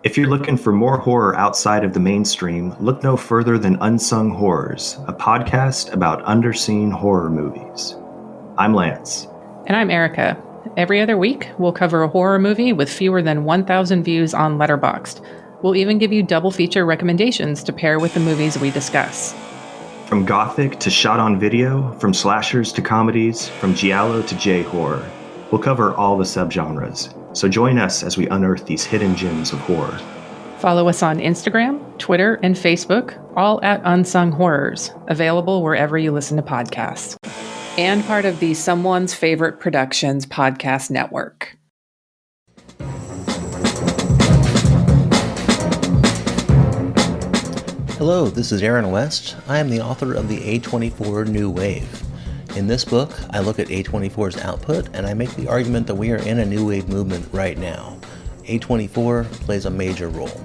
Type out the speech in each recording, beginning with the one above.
If you're looking for more horror outside of the mainstream, look no further than Unsung Horrors, a podcast about underseen horror movies. I'm Lance. And I'm Erica. Every other week, we'll cover a horror movie with fewer than 1,000 views on Letterboxd. We'll even give you double feature recommendations to pair with the movies we discuss. From gothic to shot on video, from slashers to comedies, from giallo to J-horror, we'll cover all the subgenres. So join us as we unearth these hidden gems of horror. Follow us on Instagram, Twitter, and Facebook, all at Unsung Horrors, available wherever you listen to podcasts. And part of the Someone's Favorite Productions podcast network. Hello, this is Aaron West. I am the author of the A24 New Wave. In this book, I look at A24's output and I make the argument that we are in a new wave movement right now. A24 plays a major role.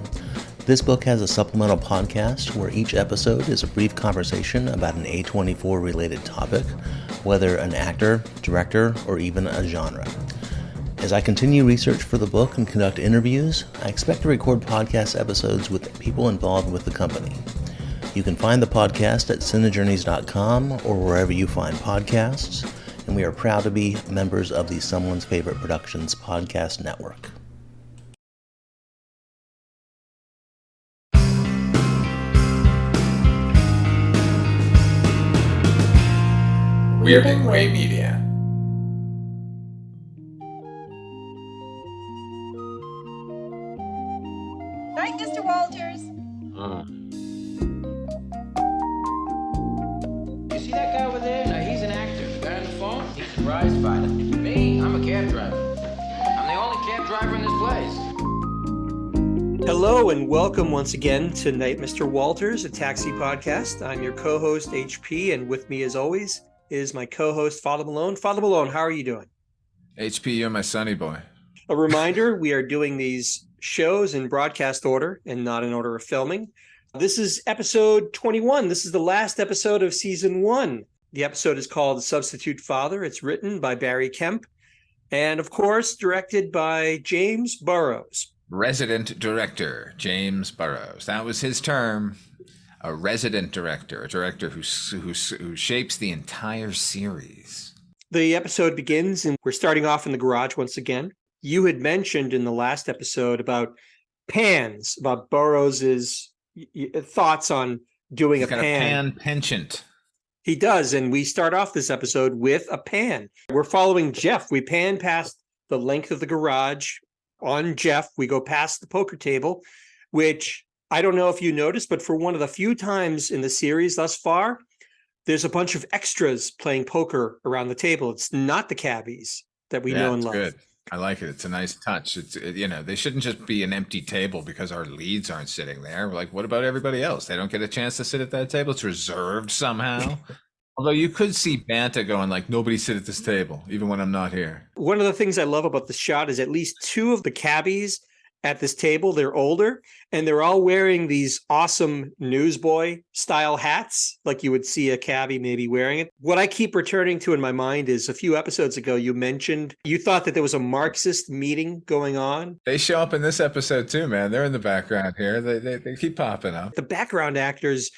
This book has a supplemental podcast where each episode is a brief conversation about an A24 related topic, whether an actor, director, or even a genre. As I continue research for the book and conduct interviews, I expect to record podcast episodes with people involved with the company. You can find the podcast at cinejourneys.com or wherever you find podcasts, and we are proud to be members of the Someone's Favorite Productions podcast network. Weirding Way Media. Night, Mr. Walters. You see that guy over there? No, he's an actor. The guy on the phone? He's a prize fighter. Me? I'm a cab driver. I'm the only cab driver in this place. Hello and welcome once again to Night, Mr. Walters, a taxi podcast. I'm your co-host, HP, and with me as always is my co-host, Father Malone. Father Malone, how are you doing? HP, you're my sonny boy. A reminder, we are doing these shows in broadcast order and not in order of filming. This is episode 21. This is the last episode of season 1. The episode is called Substitute Father. It's written by Barry Kemp and, of course, directed by James Burrows. Resident director, James Burrows. That was his term. A resident director, a director who shapes the entire series. The episode begins, and we're starting off in the garage once again. You had mentioned in the last episode about pans, about Burroughs's thoughts on doing He's a got pan. A pan penchant. He does, and we start off this episode with a pan. We're following Jeff. We pan past the length of the garage on Jeff. We go past the poker table, which I don't know if you noticed, but for one of the few times in the series thus far, there's a bunch of extras playing poker around the table. It's not the cabbies that we know and love. Good. I like it. It's a nice touch. They shouldn't just be an empty table because our leads aren't sitting there. We're like, what about everybody else? They don't get a chance to sit at that table. It's reserved somehow. Although you could see Banta going like, nobody sit at this table, even when I'm not here. One of the things I love about the shot is at least two of the cabbies at this table, they're older, and they're all wearing these awesome newsboy style hats, like you would see a cabbie maybe wearing it. What I keep returning to in my mind is a few episodes ago, you mentioned you thought that there was a Marxist meeting going on. They show up in this episode too, man. They're in the background here. They keep popping up. The background actors,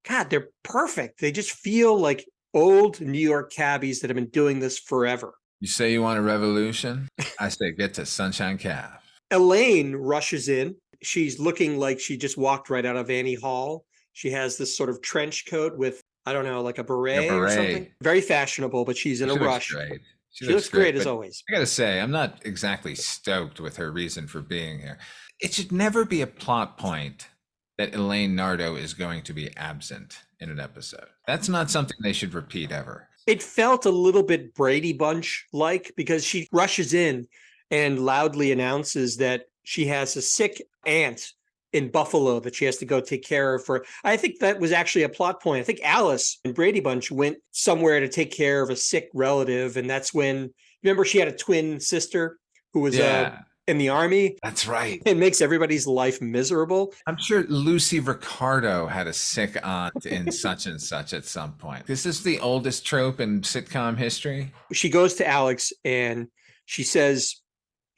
God, they're perfect. They just feel like old New York cabbies that have been doing this forever. You say you want a revolution? I say get to Sunshine Cab. Elaine rushes in. She's looking like she just walked right out of Annie Hall. She has this sort of trench coat with, I don't know, like a beret or something. Very fashionable, but she's in a rush. Great. She looks great as always. I got to say, I'm not exactly stoked with her reason for being here. It should never be a plot point that Elaine Nardo is going to be absent in an episode. That's not something they should repeat ever. It felt a little bit Brady Bunch-like because she rushes in and loudly announces that she has a sick aunt in Buffalo that she has to go take care of. I think that was actually a plot point. I think Alice and Brady Bunch went somewhere to take care of a sick relative. And that's when, remember, she had a twin sister who was in the army. That's right. It makes everybody's life miserable. I'm sure Lucy Ricardo had a sick aunt in such and such at some point. This is the oldest trope in sitcom history. She goes to Alex and she says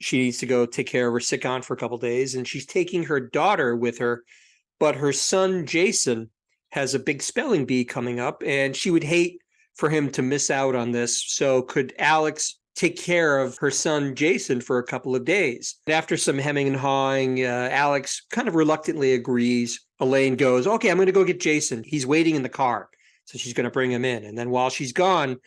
she needs to go take care of her sick aunt for a couple of days, and she's taking her daughter with her, but her son Jason has a big spelling bee coming up, and she would hate for him to miss out on this. So could Alex take care of her son Jason for a couple of days? After some hemming and hawing, Alex kind of reluctantly agrees. Elaine goes, okay, I'm going to go get Jason. He's waiting in the car. So she's going to bring him in. And then while she's gone,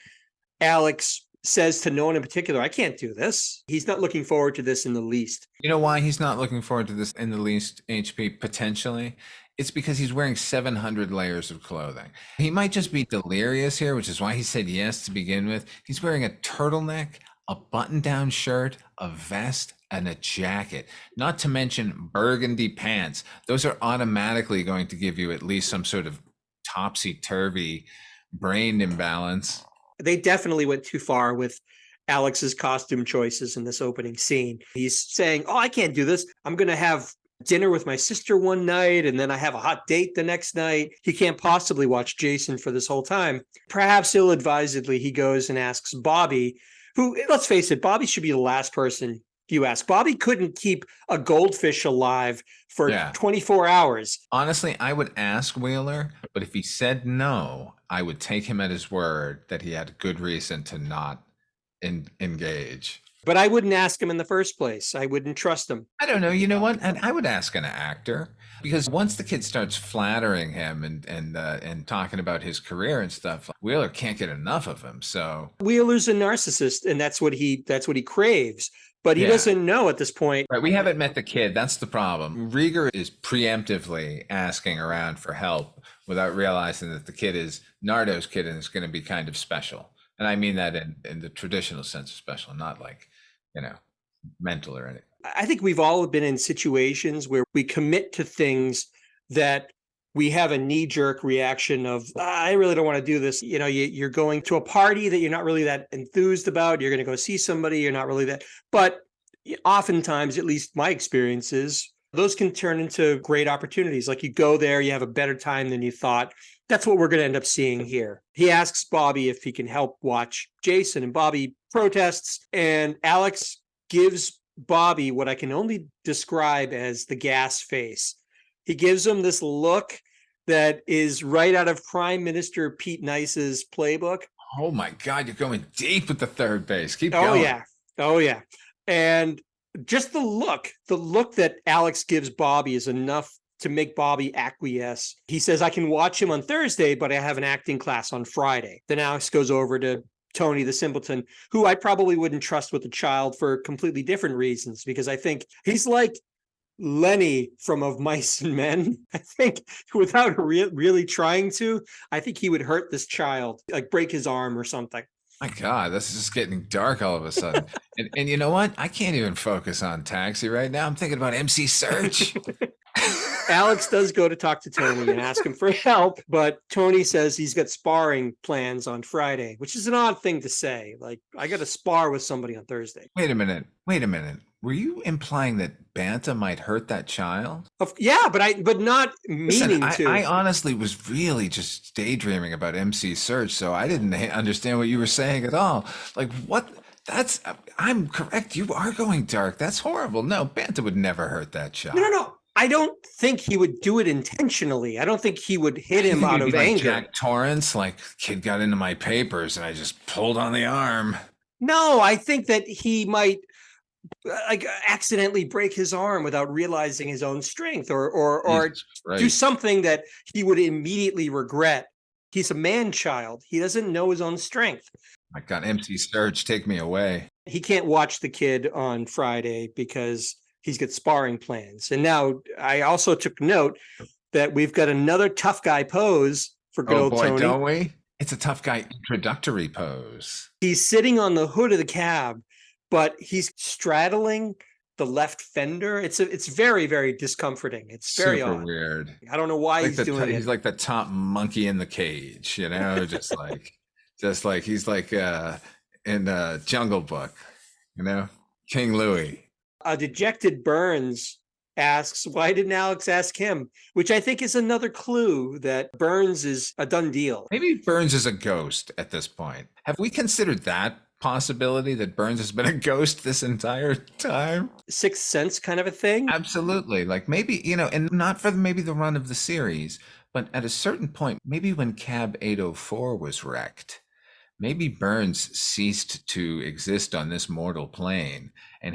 Alex says to no one in particular, I can't do this. He's not looking forward to this in the least. You know why he's not looking forward to this in the least, HP, potentially? It's because he's wearing 700 layers of clothing. He might just be delirious here, which is why he said yes to begin with. He's wearing a turtleneck, a button-down shirt, a vest, and a jacket, not to mention burgundy pants. Those are automatically going to give you at least some sort of topsy-turvy brain imbalance. They definitely went too far with Alex's costume choices in this opening scene. He's saying, I can't do this. I'm going to have dinner with my sister one night, and then I have a hot date the next night. He can't possibly watch Jason for this whole time. Perhaps ill-advisedly, he goes and asks Bobby, who, let's face it, Bobby should be the last person you ask. Bobby couldn't keep a goldfish alive for 24 hours. Honestly, I would ask Wheeler, but if he said no, I would take him at his word that he had good reason to not engage. But I wouldn't ask him in the first place. I wouldn't trust him. I don't know. You know what? And I would ask an actor, because once the kid starts flattering him and talking about his career and stuff, Wheeler can't get enough of him. So Wheeler's a narcissist, and that's what he craves. But he doesn't know at this point. Right. We haven't met the kid. That's the problem. Rieger is preemptively asking around for help without realizing that the kid is Nardo's kid and is going to be kind of special. And I mean that in the traditional sense of special, not like, mental or anything. I think we've all been in situations where we commit to things that we have a knee-jerk reaction of, I really don't want to do this. You're going to a party that you're not really that enthused about. You're going to go see somebody. You're not really that. But oftentimes, at least my experience is, those can turn into great opportunities. Like you go there, you have a better time than you thought. That's what we're going to end up seeing here. He asks Bobby if he can help watch Jason, and Bobby protests, and Alex gives Bobby what I can only describe as the gas face. He gives him this look that is right out of Prime Minister Pete Nice's playbook. Oh my God, you're going deep with the third base. Keep going. Oh yeah. And just the look that Alex gives Bobby is enough to make Bobby acquiesce. He says, I can watch him on Thursday, but I have an acting class on Friday. Then Alex goes over to Tony the simpleton, who I probably wouldn't trust with a child for completely different reasons, because I think he's like Lenny from Of Mice and Men. I think without really trying to, I think he would hurt this child, like break his arm or something. My God, this is just getting dark all of a sudden. and you know what? I can't even focus on Taxi right now. I'm thinking about MC Search. Alex does go to talk to Tony and ask him for help, but Tony says he's got sparring plans on Friday, which is an odd thing to say. Like, I got to spar with somebody on Thursday. Wait a minute. Were you implying that Banta might hurt that child? Yeah, but not meaning to. I honestly was really just daydreaming about MC Search, so I didn't understand what you were saying at all. Like, what? I'm correct. You are going dark. That's horrible. No, Banta would never hurt that child. No. I don't think he would do it intentionally. I don't think he would hit him out of anger. Jack Torrance, like, kid got into my papers and I just pulled on the arm. No, I think that he might accidentally break his arm without realizing his own strength, or do something that he would immediately regret. He's a man-child. He doesn't know his own strength. My God, MC Search, take me away. He can't watch the kid on Friday because he's got sparring plans. And now I also took note that we've got another tough guy pose for good old Tony. Don't we? It's a tough guy introductory pose. He's sitting on the hood of the cab, but he's straddling the left fender. It's very, very discomforting. It's very super odd. Weird. I don't know why he's doing it. He's like the top monkey in the cage, just like he's like in Jungle Book, King Louie. A dejected Burns asks, why didn't Alex ask him? Which I think is another clue that Burns is a done deal. Maybe Burns is a ghost at this point. Have we considered that possibility that Burns has been a ghost this entire time? Sixth Sense kind of a thing. Absolutely. Like maybe, you know, and not for maybe the run of the series, but at a certain point, maybe when Cab 804 was wrecked, maybe Burns ceased to exist on this mortal plane, and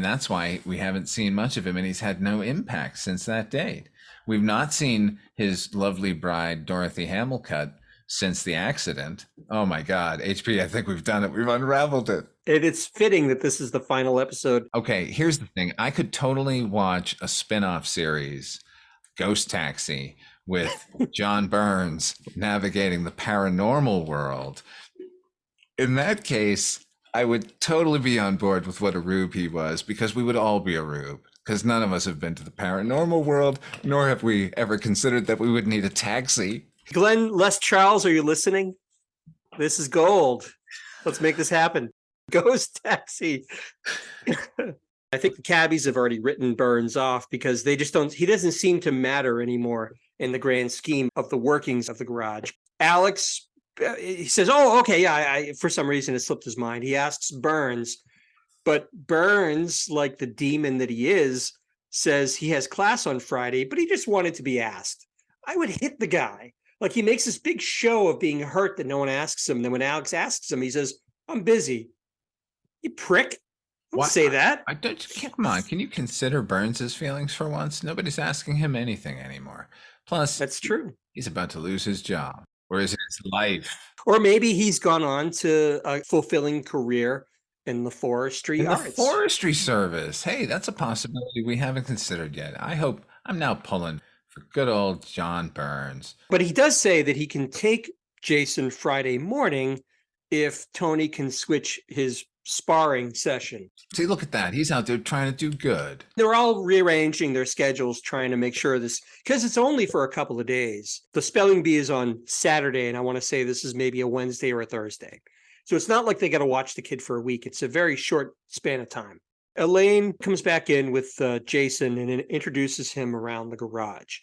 that's why we haven't seen much of him, and he's had no impact since that date. We've not seen his lovely bride Dorothy Hamilcutt since the accident. Oh my God, HP, I think we've done it. We've unraveled it. And it's fitting that this is the final episode. Okay, here's the thing. I could totally watch a spin-off series, Ghost Taxi, with John Burns navigating the paranormal world. In that case, I would totally be on board with what a rube he was, because we would all be a rube, because none of us have been to the paranormal world, nor have we ever considered that we would need a taxi. Glenn, Les Charles, are you listening? This is gold. Let's make this happen. Ghost Taxi. I think the cabbies have already written Burns off because he doesn't seem to matter anymore in the grand scheme of the workings of the garage. Alex, he says, oh, okay, yeah, for some reason it slipped his mind. He asks Burns, but Burns, like the demon that he is, says he has class on Friday, but he just wanted to be asked. I would hit the guy. Like, he makes this big show of being hurt that no one asks him. And then when Alex asks him, he says, I'm busy. You prick. Don't say that. Come on, can you consider Burns's feelings for once? Nobody's asking him anything anymore. Plus, that's true. He's about to lose his job. Or is it his life? Or maybe he's gone on to a fulfilling career in the forestry arts. The forestry service. Hey, that's a possibility we haven't considered yet. I'm now pulling for good old John Burns. But he does say that he can take Jason Friday morning if Tony can switch his sparring session. See, look at that. He's out there trying to do good. They're all rearranging their schedules, trying to make sure this, because it's only for a couple of days. The spelling bee is on Saturday, and I want to say this is maybe a Wednesday or a Thursday. So it's not like they got to watch the kid for a week. It's a very short span of time. Elaine comes back in with Jason and introduces him around the garage.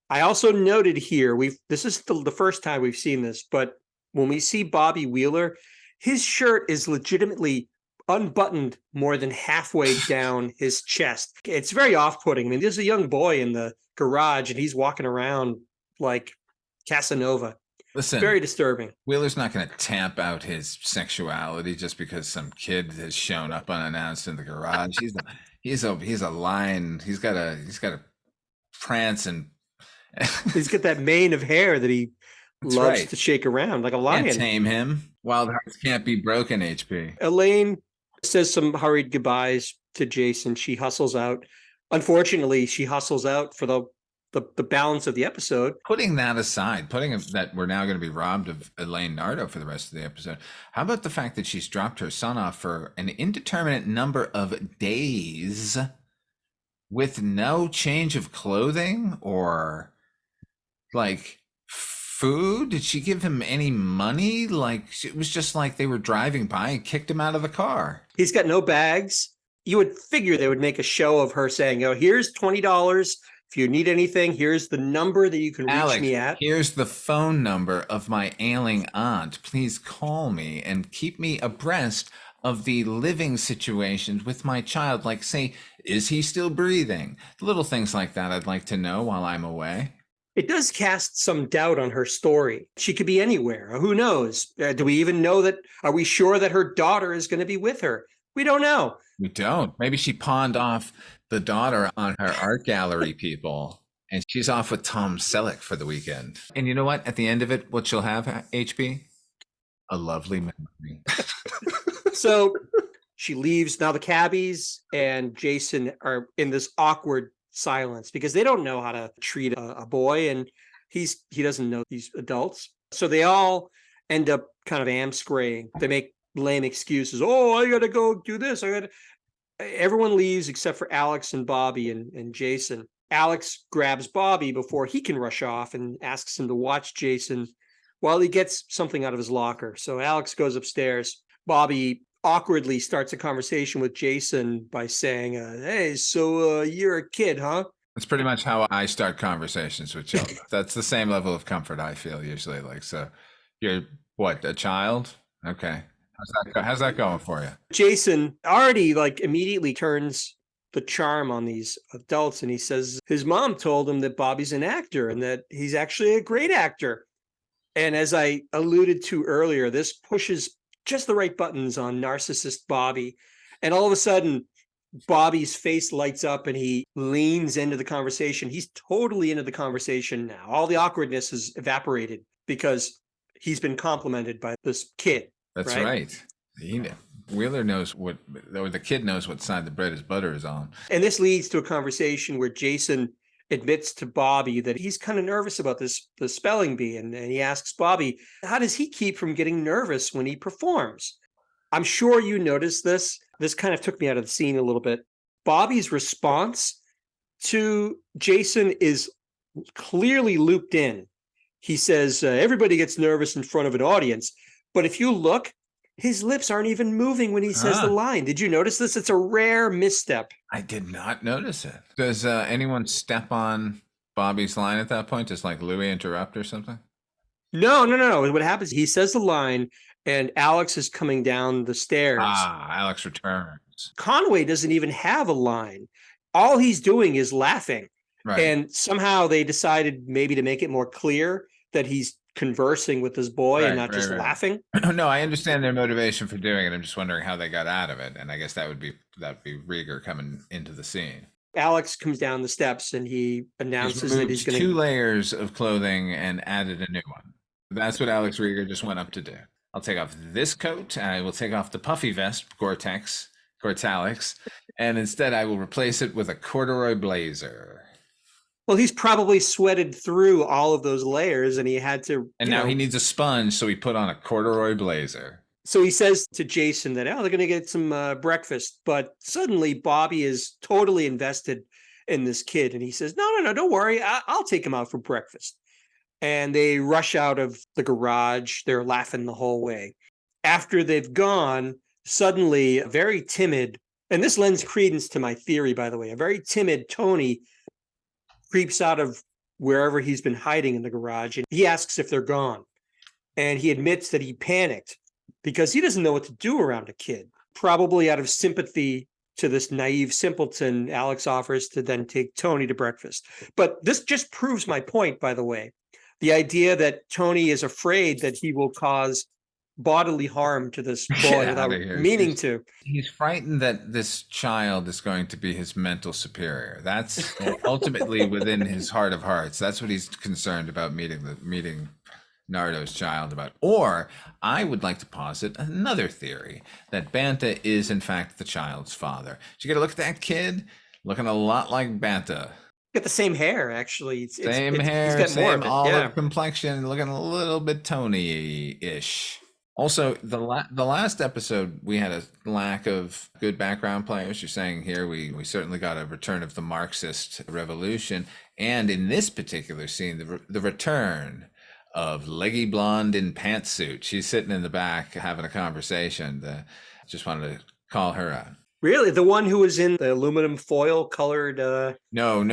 I also noted here, this is the first time we've seen this, but when we see Bobby Wheeler, his shirt is legitimately unbuttoned more than halfway down his chest. It's very off-putting. I mean, there's a young boy in the garage and he's walking around like Casanova. Listen, very disturbing. Wheeler's not going to tamp out his sexuality just because some kid has shown up unannounced in the garage. He's a lion. He's got a prance, and he's got that mane of hair that he loves to shake around like a lion. Can't tame him. Wild hearts can't be broken, HP. Elaine says some hurried goodbyes to Jason. She hustles out. Unfortunately, she hustles out for the balance of the episode. Putting that aside, that we're now going to be robbed of Elaine Nardo for the rest of the episode, how about the fact that she's dropped her son off for an indeterminate number of days with no change of clothing or like food? Did she give him any money? Like, it was just like they were driving by and kicked him out of the car. He's got no bags. You would figure they would make a show of her saying, oh, here's $20. If you need anything, here's the number that you can reach me at. Here's the phone number of my ailing aunt. Please call me and keep me abreast of the living situations with my child. Like, say, is he still breathing? Little things like that I'd like to know while I'm away. It does cast some doubt on her story. She could be anywhere. Who knows? Do we even know that? Are we sure that her daughter is going to be with her? We don't know. We don't. Maybe she pawned off the daughter on her art gallery people, and she's off with Tom Selleck for the weekend. And you know what? At the end of it, what she'll have, HP? A lovely memory. So she leaves. Now the cabbies and Jason are in this awkward silence because they don't know how to treat a boy, and he doesn't know these adults. So they all end up kind of am-scraying. They make lame excuses. Oh, I gotta go do this. Everyone leaves except for Alex and Bobby and Jason. Alex grabs Bobby before he can rush off and asks him to watch Jason while he gets something out of his locker. So Alex goes upstairs. Bobby awkwardly starts a conversation with Jason by saying, hey, so you're a kid, huh? That's pretty much how I start conversations with children. That's the same level of comfort I feel usually. Like, so you're what, a child? Okay. How's that going for you? Jason already like immediately turns the charm on these adults, and he says his mom told him that Bobby's an actor and that he's actually a great actor. And as I alluded to earlier, this pushes just the right buttons on narcissist Bobby. And all of a sudden, Bobby's face lights up and he leans into the conversation. He's totally into the conversation now. All the awkwardness has evaporated because he's been complimented by this kid. That's right. Wheeler knows or the kid knows what side the bread is butter is on. And this leads to a conversation where Jason admits to Bobby that he's kind of nervous about the spelling bee. And he asks Bobby, how does he keep from getting nervous when he performs? I'm sure you noticed this. This kind of took me out of the scene a little bit. Bobby's response to Jason is clearly looped in. He says, everybody gets nervous in front of an audience. But if you look, his lips aren't even moving when he says the line. Did you notice this? It's a rare misstep. I did not notice it. Does anyone step on Bobby's line at that point? Just like Louie interrupt or something? No. What happens, he says the line and Alex is coming down the stairs. Alex returns. Conway doesn't even have a line. All he's doing is laughing. Right. And somehow they decided maybe to make it more clear that he's conversing with this boy and not just laughing. No, I understand their motivation for doing it. I'm just wondering how they got out of it. And I guess that'd be Rieger coming into the scene. Alex comes down the steps and he announces that he's going to 2 layers of clothing and added a new one. That's what Alex Rieger just went up to do. I'll take off this coat and I will take off the puffy vest, Gore-Tex, and instead I will replace it with a corduroy blazer. Well, he's probably sweated through all of those layers and he had to. And now he needs a sponge, so he put on a corduroy blazer. So he says to Jason that, they're going to get some breakfast. But suddenly Bobby is totally invested in this kid. And he says, no, don't worry. I'll take him out for breakfast. And they rush out of the garage. They're laughing the whole way. After they've gone, suddenly a very timid, and this lends credence to my theory, by the way, a very timid Tony creeps out of wherever he's been hiding in the garage, and he asks if they're gone. And he admits that he panicked because he doesn't know what to do around a kid. Probably out of sympathy to this naive simpleton, Alex offers to then take Tony to breakfast. But this just proves my point, by the way. The idea that Tony is afraid that he will cause bodily harm to this boy without meaning to. He's frightened that this child is going to be his mental superior. That's ultimately within his heart of hearts. That's what he's concerned about meeting Nardo's child about. Or I would like to posit another theory that Banta is in fact the child's father. Did you get a look at that kid? Looking a lot like Banta. Got the same hair, actually. Same hair, he's got more same of it. olive complexion, looking a little bit Tony-ish. Also, the last episode, we had a lack of good background players. You're saying here we certainly got a return of the Marxist revolution. And in this particular scene, the return of Leggy Blonde in pantsuit. She's sitting in the back having a conversation. Just wanted to call her out. Really? The one who was in the aluminum foil colored? No.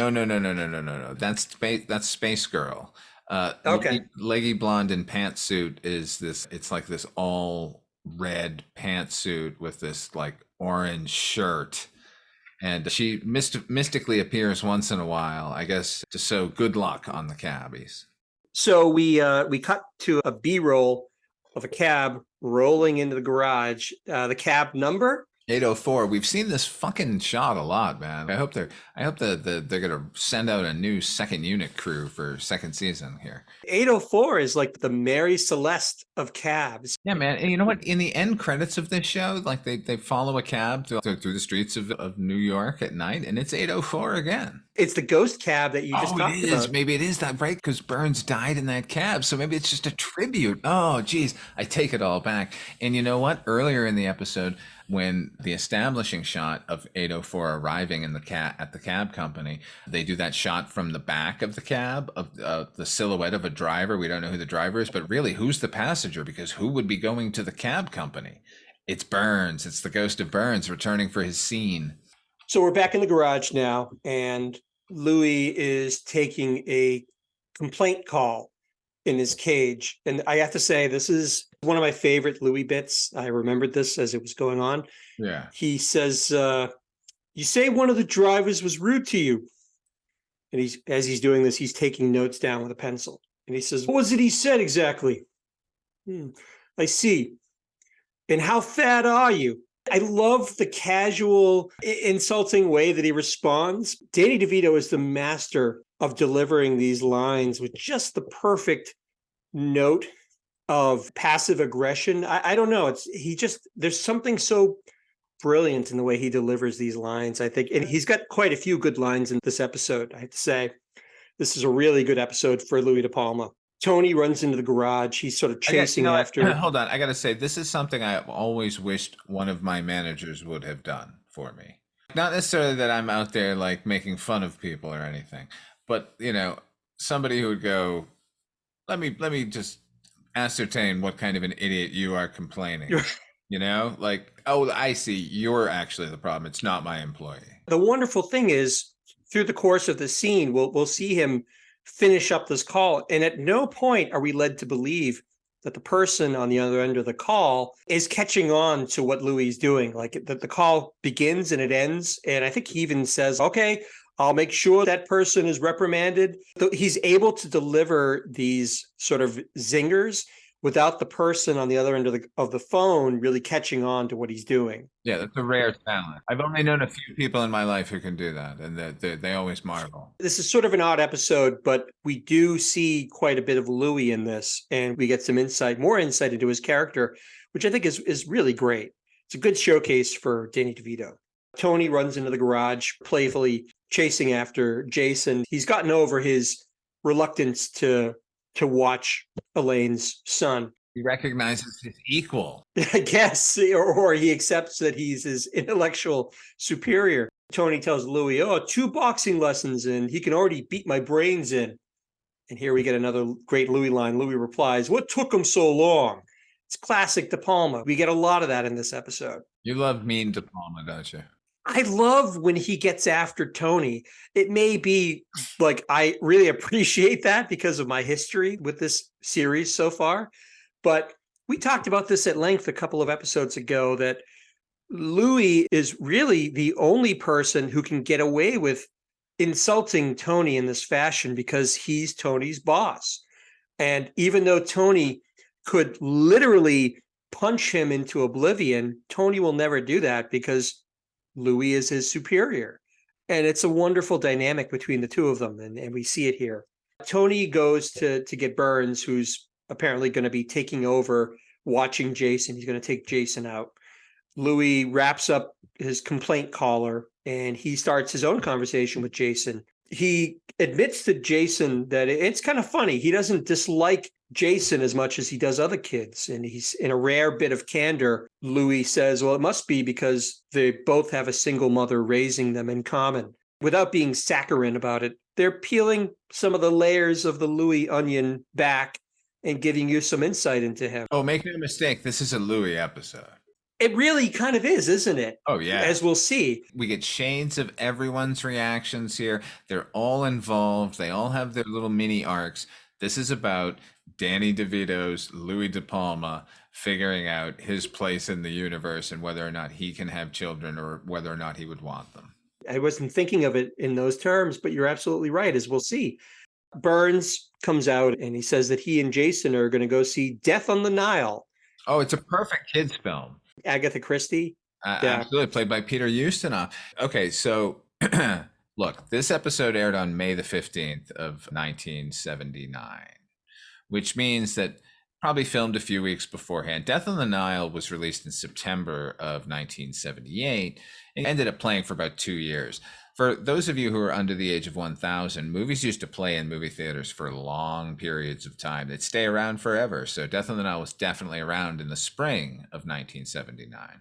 That's Space Girl. Okay. Leggy Blonde in pantsuit is this. It's like this all red pantsuit with this like orange shirt, and she mystically appears once in a while, I guess, to sow good luck on the cabbies. So we cut to a B-roll of a cab rolling into the garage. The cab number 804. We've seen this fucking shot a lot, man. I hope they're gonna send out a new second unit crew for second season here. 804 is like the Mary Celeste of cabs. Yeah, man. And you know what? In the end credits of this show, like they follow a cab through the streets of New York at night, and it's 804 again. It's the ghost cab that you just talked about. Maybe it is that, right? Because Burns died in that cab, so maybe it's just a tribute. Oh, geez, I take it all back. And you know what? Earlier in the episode, when the establishing shot of 804 arriving in at the cab company, they do that shot from the back of the cab of the silhouette of a driver. We don't know who the driver is, but really, who's the passenger? Because who would be going to the cab company? It's Burns. It's the ghost of Burns returning for his scene. So we're back in the garage now, and Louie is taking a complaint call in his cage. And I have to say, this is one of my favorite Louis bits. I remembered this as it was going on. Yeah. He says, you say one of the drivers was rude to you. And as he's doing this, he's taking notes down with a pencil. And he says, what was it he said exactly? I see. And how fat are you? I love the casual, insulting way that he responds. Danny DeVito is the master of delivering these lines with just the perfect note of passive aggression. I don't know. There's something so brilliant in the way he delivers these lines, I think. And he's got quite a few good lines in this episode, I have to say. This is a really good episode for Louis De Palma. Tony runs into the garage. He's sort of chasing after. Hold on. I got to say, this is something I've always wished one of my managers would have done for me. Not necessarily that I'm out there like making fun of people or anything, but somebody who would go, let me just ascertain what kind of an idiot you are complaining. Like, oh, I see. You're actually the problem. It's not my employee. The wonderful thing is, through the course of the scene, we'll see him finish up this call. And at no point are we led to believe that the person on the other end of the call is catching on to what Louis is doing. Like that the call begins and it ends. And I think he even says, okay, I'll make sure that person is reprimanded. He's able to deliver these sort of zingers without the person on the other end of the phone really catching on to what he's doing. Yeah, that's a rare talent. I've only known a few people in my life who can do that, and they always marvel. This is sort of an odd episode, but we do see quite a bit of Louis in this, and we get some more insight into his character, which I think is really great. It's a good showcase for Danny DeVito. Tony runs into the garage, playfully chasing after Jason. He's gotten over his reluctance to watch Elaine's son. He recognizes his equal. I guess, or he accepts that he's his intellectual superior. Tony tells Louis, 2 boxing lessons and he can already beat my brains in. And here we get another great Louis line. Louis replies, what took him so long? It's classic De Palma. We get a lot of that in this episode. You love mean De Palma, don't you? I love when he gets after Tony. It may be like I really appreciate that because of my history with this series so far. But we talked about this at length a couple of episodes ago, that Louis is really the only person who can get away with insulting Tony in this fashion because he's Tony's boss. And even though Tony could literally punch him into oblivion, Tony will never do that because Louis is his superior. And it's a wonderful dynamic between the two of them. And we see it here. Tony goes to get Burns, who's apparently going to be taking over, watching Jason. He's going to take Jason out. Louis wraps up his complaint caller and he starts his own conversation with Jason. He admits to Jason that it's kind of funny. He doesn't dislike Jason as much as he does other kids. And he's in a rare bit of candor. Louis says, well, it must be because they both have a single mother raising them in common. Without being saccharine about it, they're peeling some of the layers of the Louis onion back and giving you some insight into him. Oh, make no mistake. This is a Louis episode. It really kind of is, isn't it? Oh, yeah. As we'll see. We get shades of everyone's reactions here. They're all involved. They all have their little mini arcs. This is about Danny DeVito's Louis De Palma figuring out his place in the universe and whether or not he can have children or whether or not he would want them. I wasn't thinking of it in those terms, but you're absolutely right, as we'll see. Burns comes out and he says that he and Jason are going to go see Death on the Nile. Oh, it's a perfect kids film. Agatha Christie. Absolutely, played by Peter Ustinov. Okay, so look, this episode aired on May the 15th of 1979, which means that probably filmed a few weeks beforehand. Death on the Nile was released in September of 1978 and ended up playing for about 2 years. For those of you who are under the age of 1000, movies used to play in movie theaters for long periods of time. They'd stay around forever. So Death on the Nile was definitely around in the spring of 1979.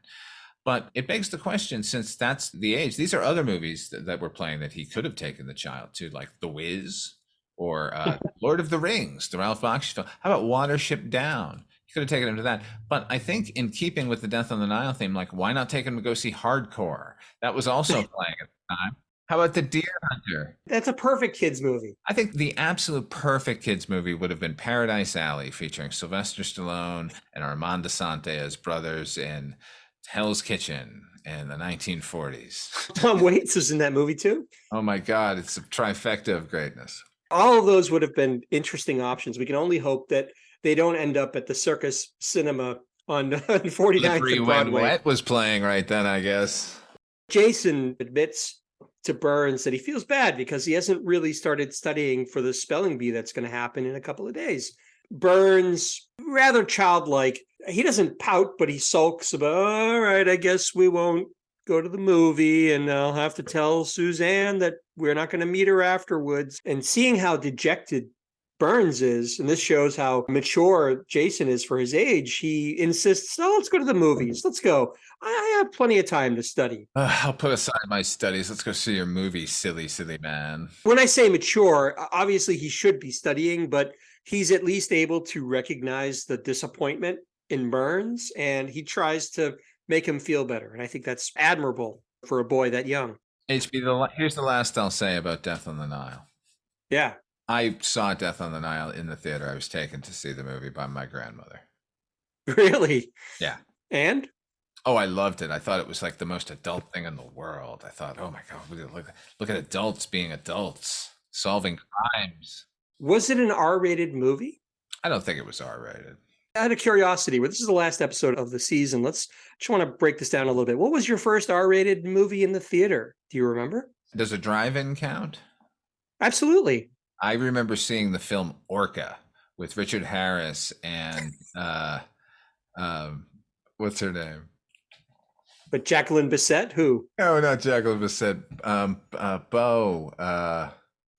But it begs the question, since that's the age, these are other movies that were playing that he could have taken the child to, like The Wiz or Lord of the Rings, the Ralph Bakshi film. How about Watership Down? He could have taken him to that. But I think in keeping with the Death on the Nile theme, like, why not take him to go see Hardcore? That was also playing at the time. How about The Deer Hunter? That's a perfect kids movie. I think the absolute perfect kids movie would have been Paradise Alley, featuring Sylvester Stallone and Armand Assante as brothers in Hell's Kitchen in the 1940s. Tom Waits was in that movie too. Oh my God, it's a trifecta of greatness. All of those would have been interesting options. We can only hope that they don't end up at the Circus Cinema on 49th Slippery and When Broadway. Wet was playing right then, I guess. Jason admits to Burns that he feels bad because he hasn't really started studying for the spelling bee that's going to happen in a couple of days. Burns, rather childlike, he doesn't pout, but he sulks about, all right, I guess we won't go to the movie, and I'll have to tell Suzanne that we're not going to meet her afterwards. And seeing how dejected Burns is, and this shows how mature Jason is for his age, he insists, no, let's go to the movies. Let's go. I have plenty of time to study. I'll put aside my studies. Let's go see your movie, silly man. When I say mature, obviously he should be studying, but he's at least able to recognize the disappointment in Burns, and he tries to make him feel better. And I think that's admirable for a boy that young. HB, here's the last I'll say about Death on the Nile. Yeah. I saw Death on the Nile in the theater. I was taken to see the movie by my grandmother. Really? Yeah. And? Oh, I loved it. I thought it was like the most adult thing in the world. I thought, oh my God, look at adults being adults, solving crimes. Was it an R-rated movie? I don't think it was R-rated. Out of curiosity, this is the last episode of the season. Just want to break this down a little bit. What was your first R-rated movie in the theater? Do you remember? Does a drive-in count? Absolutely. I remember seeing the film Orca with Richard Harris and what's her name? But Jacqueline Bisset, who? No, not Jacqueline Bisset. Bo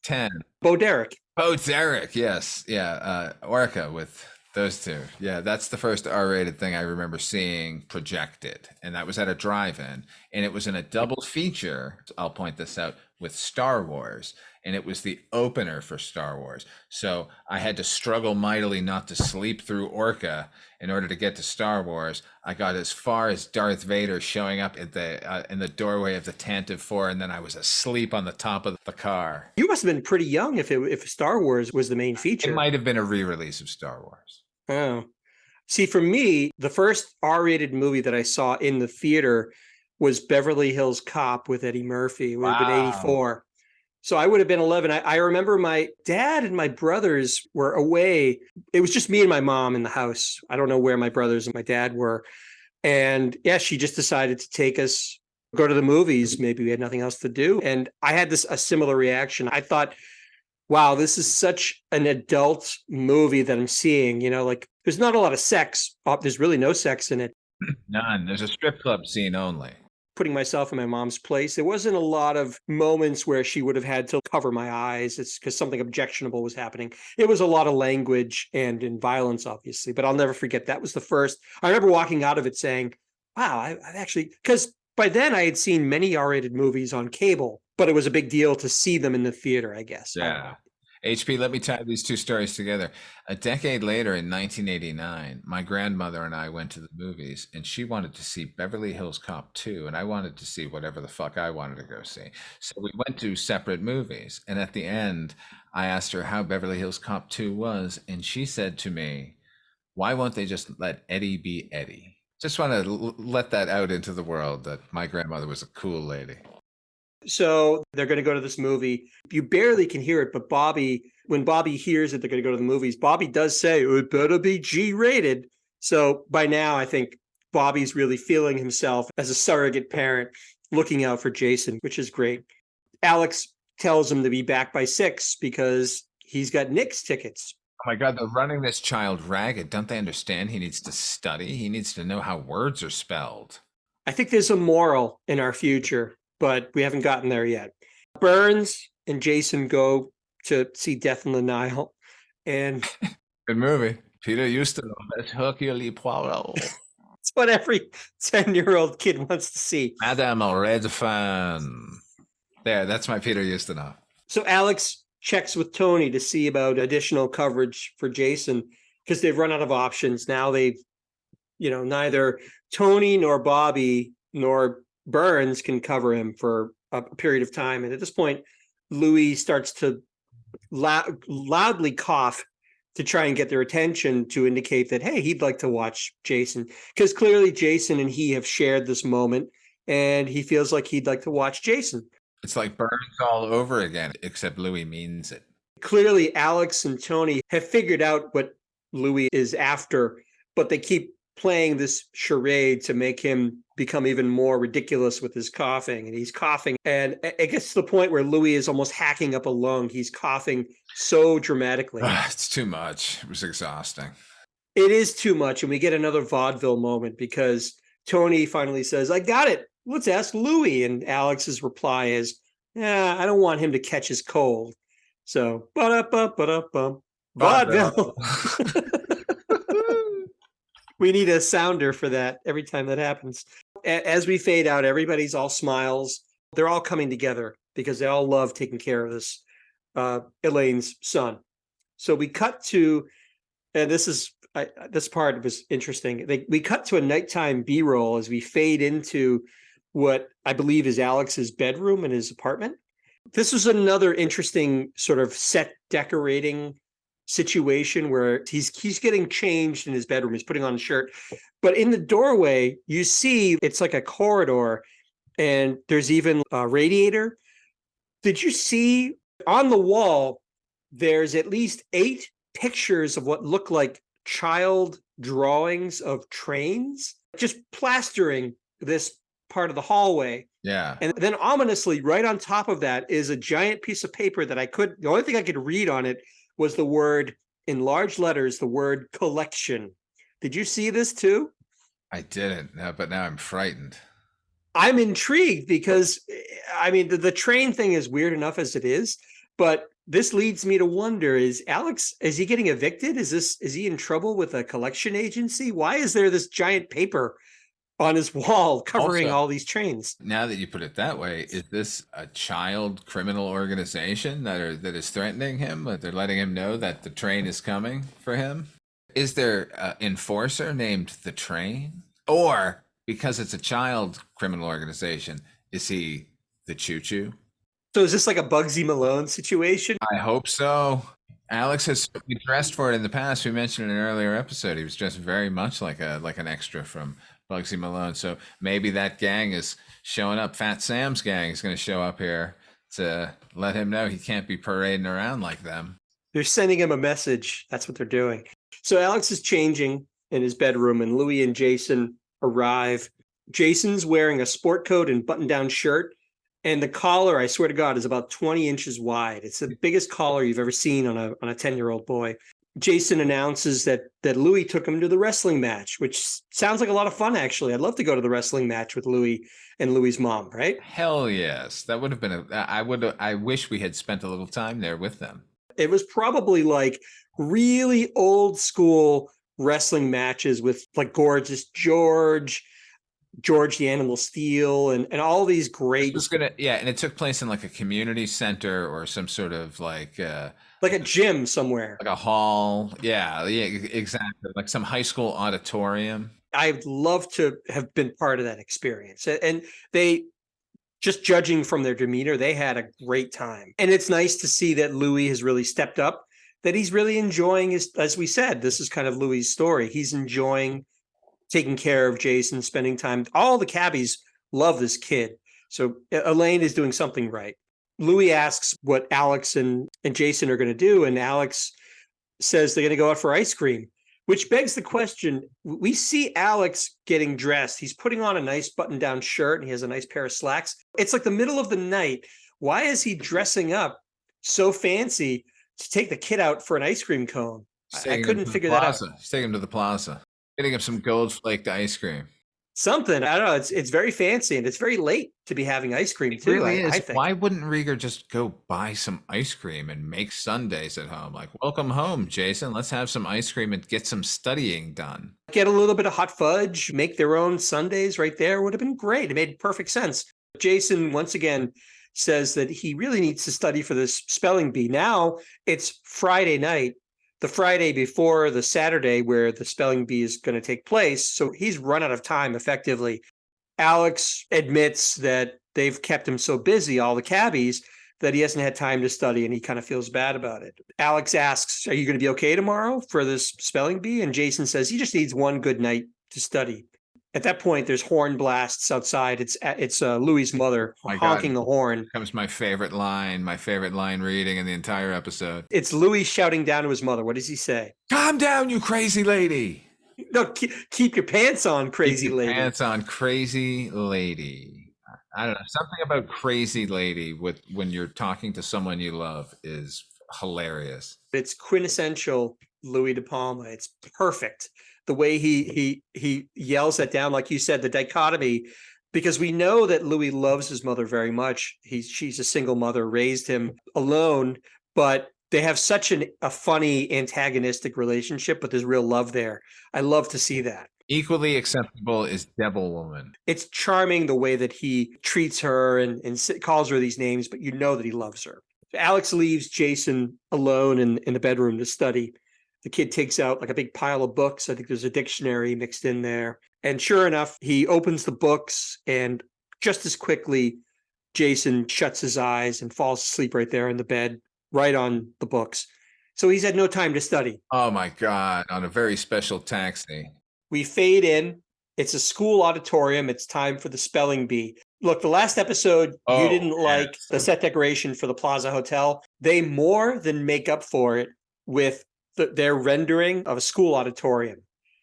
10. Bo Derek. Bo Derek, yes. Yeah. Orca with those two. Yeah, that's the first R-rated thing I remember seeing projected. And that was at a drive-in. And it was in a double feature, I'll point this out, with Star Wars. And it was the opener for Star Wars. So I had to struggle mightily not to sleep through Orca in order to get to Star Wars. I got as far as Darth Vader showing up at in the doorway of the Tantive 4, and then I was asleep on the top of the car. You must have been pretty young if Star Wars was the main feature. It might have been a re-release of Star Wars. Oh. See, for me, the first R-rated movie that I saw in the theater was Beverly Hills Cop with Eddie Murphy. It would have been 84. So I would have been 11. I remember my dad and my brothers were away. It was just me and my mom in the house. I don't know where my brothers and my dad were. And yeah, she just decided to take us, go to the movies. Maybe we had nothing else to do. And I had a similar reaction. I thought, wow, this is such an adult movie that I'm seeing. You know, like there's not a lot of sex. There's really no sex in it. None. There's a strip club scene only. Putting myself in my mom's place, there wasn't a lot of moments where she would have had to cover my eyes. It's because something objectionable was happening. It was a lot of language and in violence, obviously, but I'll never forget. That was the first. I remember walking out of it saying, wow, I've actually, because by then I had seen many R-rated movies on cable, but it was a big deal to see them in the theater, I guess. Yeah. HP, let me tie these two stories together. A decade later, in 1989, my grandmother and I went to the movies, and she wanted to see Beverly Hills Cop 2, and I wanted to see whatever the fuck I wanted to go see. So we went to separate movies, and at the end, I asked her how Beverly Hills Cop 2 was, and she said to me, why won't they just let Eddie be Eddie? Just want to let that out into the world, that my grandmother was a cool lady. So they're going to go to this movie. You barely can hear it, but when Bobby hears that they're going to go to the movies, Bobby does say, it better be G-rated. So by now, I think Bobby's really feeling himself as a surrogate parent, looking out for Jason, which is great. Alex tells him to be back by 6 because he's got Nick's tickets. Oh my God, they're running this child ragged. Don't they understand he needs to study? He needs to know how words are spelled. I think there's a moral in our future, but we haven't gotten there yet. Burns and Jason go to see Death on the Nile. And good movie. Peter Ustinov as Hercule Poirot. It's what every 10-year-old kid wants to see. Madame Redfern. There, that's my Peter Ustinov. So Alex checks with Tony to see about additional coverage for Jason because they've run out of options. Now they've, neither Tony nor Bobby nor Burns can cover him for a period of time. And at this point, Louie starts to loudly cough to try and get their attention to indicate that, hey, he'd like to watch Jason, because clearly Jason and he have shared this moment and he feels like he'd like to watch Jason. It's like Burns all over again, except Louie means it. Clearly, Alex and Tony have figured out what Louie is after, but they keep playing this charade to make him become even more ridiculous with his coughing. And he's coughing, and it gets to the point where Louie is almost hacking up a lung. He's coughing so dramatically. It's too much. It was exhausting. It is too much. And we get another vaudeville moment because Tony finally says, I got it. Let's ask Louie. And Alex's reply is, yeah, I don't want him to catch his cold. So, vaudeville. We need a sounder for that every time that happens. As we fade out, everybody's all smiles. They're all coming together because they all love taking care of this Elaine's son. So we cut to, and this part was interesting. We cut to a nighttime B-roll as we fade into what I believe is Alex's bedroom in his apartment. This was another interesting sort of set decorating situation where he's getting changed in his bedroom. He's putting on a shirt, but in the doorway, you see it's like a corridor and there's even a radiator. Did you see on the wall, there's at least 8 pictures of what look like child drawings of trains, just plastering this part of the hallway. Yeah. And then ominously, right on top of that is a giant piece of paper that the only thing I could read on it was the word, in large letters, the word collection. Did you see this too? I didn't, but now I'm frightened. I'm intrigued because, I mean, the train thing is weird enough as it is, but this leads me to wonder, is he getting evicted? Is he in trouble with a collection agency? Why is there this giant paper on his wall covering all these trains? Now that you put it that way, is this a child criminal organization that is threatening him? They're letting him know that the train is coming for him? Is there an enforcer named the Train? Or because it's a child criminal organization, is he the choo-choo? So is this like a Bugsy Malone situation? I hope so. Alex has dressed for it in the past. We mentioned in an earlier episode, he was dressed very much like an extra from Bugsy Malone. So maybe that gang is showing up. Fat Sam's gang is going to show up here to let him know he can't be parading around like them. They're sending him a message. That's what they're doing. So Alex is changing in his bedroom and Louie and Jason arrive. Jason's wearing a sport coat and button-down shirt. And the collar, I swear to God, is about 20 inches wide. It's the biggest collar you've ever seen on a 10-year-old boy. Jason announces that Louie took him to the wrestling match, which sounds like a lot of fun, actually. I'd love to go to the wrestling match with Louie and Louie's mom, right? Hell yes. That would have been I wish we had spent a little time there with them. It was probably like really old school wrestling matches with like Gorgeous George the Animal Steel, and all these great. And it took place in like a community center or some sort of like a gym somewhere, like a hall. Yeah, exactly. Like some high school auditorium. I'd love to have been part of that experience. And they, just judging from their demeanor, they had a great time. And it's nice to see that Louie has really stepped up, that he's really enjoying his, as we said, this is kind of Louie's story. He's enjoying taking care of Jason, spending time. All the cabbies love this kid. So Elaine is doing something right. Louie asks what Alex and Jason are going to do. And Alex says they're going to go out for ice cream, which begs the question. We see Alex getting dressed. He's putting on a nice button-down shirt and he has a nice pair of slacks. It's like the middle of the night. Why is he dressing up so fancy to take the kid out for an ice cream cone? I couldn't figure that out. He's taking him to the plaza. Getting him some gold flaked ice cream. Something. I don't know. It's very fancy and it's very late to be having ice cream too. Really is. I think. Why wouldn't Rieger just go buy some ice cream and make sundaes at home? Like, welcome home, Jason. Let's have some ice cream and get some studying done. Get a little bit of hot fudge, make their own sundaes right there. Would have been great. It made perfect sense. Jason, once again, says that he really needs to study for this spelling bee. Now it's Friday night, the Friday before the Saturday where the spelling bee is going to take place. So he's run out of time effectively. Alex admits that they've kept him so busy, all the cabbies, that he hasn't had time to study, and he kind of feels bad about it. Alex asks, are you going to be okay tomorrow for this spelling bee? And Jason says he just needs one good night to study. At that point, there's horn blasts outside. It's Louie's mother honking the horn. Comes my favorite line reading in the entire episode. It's Louie shouting down to his mother. What does he say? Calm down, you crazy lady. No, keep your pants on, crazy lady. Pants on, crazy lady. I don't know. Something about crazy lady when you're talking to someone you love is hilarious. It's quintessential Louie De Palma. It's perfect. The way he yells that down, like you said, the dichotomy, because we know that Louie loves his mother very much. She's a single mother, raised him alone, but they have such a funny antagonistic relationship, but there's real love there. I love to see that. Equally acceptable is Devil Woman. It's charming the way that he treats her and calls her these names, but you know that he loves her. Alex leaves Jason alone in the bedroom to study. The kid takes out like a big pile of books. I think there's a dictionary mixed in there. And sure enough, he opens the books, and just as quickly, Jason shuts his eyes and falls asleep right there in the bed, right on the books. So he's had no time to study. Oh my God, on a very special taxi. We fade in. It's a school auditorium. It's time for the spelling bee. Look, the last episode, you didn't like the set decoration for the Plaza Hotel. They more than make up for it with their rendering of a school auditorium.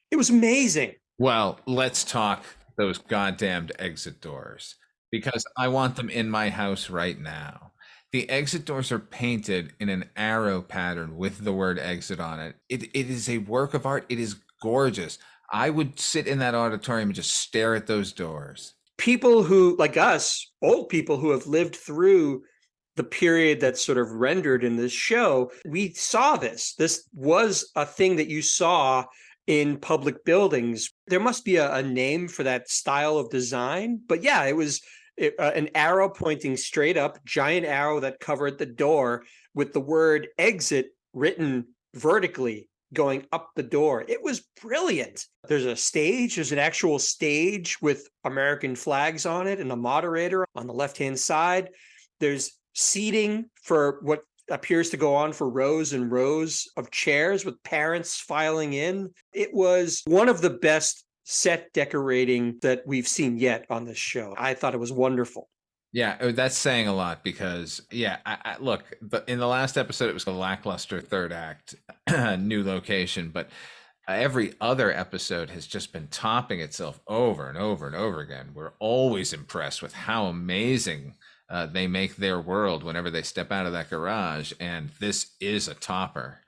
It was amazing. Well, let's talk those goddamned exit doors, because I want them in my house right now. The exit doors are painted in an arrow pattern with the word exit on it. It is a work of art. It is gorgeous. I would sit in that auditorium and just stare at those doors. People who, like us, old people who have lived through the period that's sort of rendered in this show, we saw this. This was a thing that you saw in public buildings. There must be a name for that style of design. But yeah, it was an arrow pointing straight up, giant arrow that covered the door with the word exit written vertically going up the door. It was brilliant. There's a stage. There's an actual stage with American flags on it and a moderator on the left-hand side. There's seating for what appears to go on for rows and rows of chairs with parents filing in. It was one of the best set decorating that we've seen yet on this show. I thought it was wonderful. Yeah, that's saying a lot because, look, in the last episode, it was a lackluster third act, new location, but every other episode has just been topping itself over and over and over again. We're always impressed with how amazing they make their world whenever they step out of that garage, and this is a topper.